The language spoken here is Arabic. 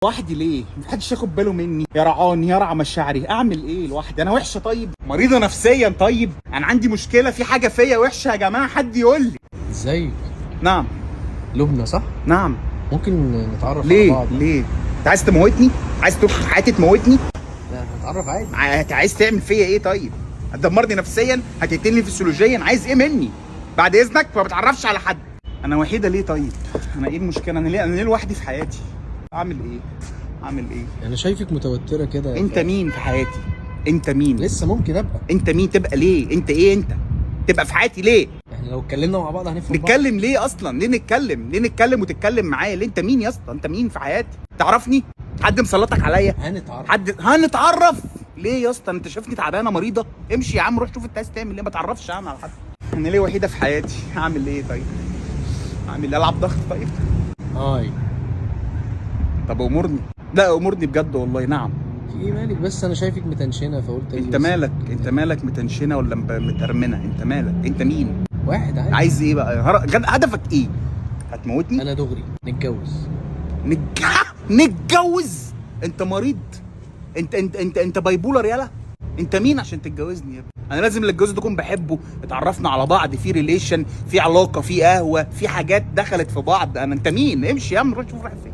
لوحدي ليه؟ محدش ياخد باله مني، يرعاني يرعى مشاعري، اعمل ايه لوحدي؟ انا وحشه؟ طيب مريضه نفسيا؟ طيب انا عندي مشكله، في حاجه فيا وحشه يا جماعه، حد يقول لي. ازيك؟ نعم. لبنى صح؟ نعم. ممكن نتعرف على ليه؟ بعض؟ ليه؟ انت عايز تموتني؟ عايز تدخل حياتي تموتني؟ لا نتعرف عادي. عايز تعمل فيا ايه طيب؟ هتدمرني نفسيا؟ هتقتلني فسيولوجيا؟ عايز ايه مني؟ بعد اذنك ما بتعرفش على حد. انا وحيده ليه طيب؟ انا ايه المشكله؟ انا ليه لوحدي في حياتي؟ اعمل ايه؟ اعمل ايه؟ انا شايفك متوتره كده. انت مين في حياتي؟ انت مين؟ لسه ممكن ابقى. انت مين تبقى ليه؟ انت ايه انت؟ تبقى في حياتي ليه؟ احنا لو اتكلمنا مع بعض هنفهم بعض. نتكلم ليه اصلا؟ ليه نتكلم؟ ليه نتكلم وتتكلم معايا ليه؟ انت مين يا اسطى؟ انت مين في حياتي؟ تعرفني؟ حد مسلطك عليا؟ هنتعرف. هنتعرف ليه يا اسطى؟ انت شايفني تعبانه مريضه؟ امشي يا عم، روح شوف انت عايز تعمل ايه، ما تعرفش انا على حد. انا ليه وحيده في حياتي؟ اعمل ايه طيب؟ اعمل ايه؟ العب ضغط طيب؟ هاي. طب امرني. لا امرني بجد والله. نعم. في ايه مالك بس؟ انا شايفك متنشنه فقلت انت مالك؟ انت مالك متنشنه ولا مترمنه؟ انت مالك؟ انت مين؟ واحد عادي. عايز ايه بقى؟ هدفك ايه؟ هتموتني؟ انا دغري نتجوز. نتجوز؟ انت مريض؟ انت بايبولر يالا؟ انت مين عشان تتجوزني يا ابني؟ انا لازم اللي اتجوز ده اكون بحبه، اتعرفنا على بعض، في ريليشن، في علاقه، في قهوه، في حاجات دخلت في بعض. انت مين؟ امشي يا عم، روح شوف رايح فين.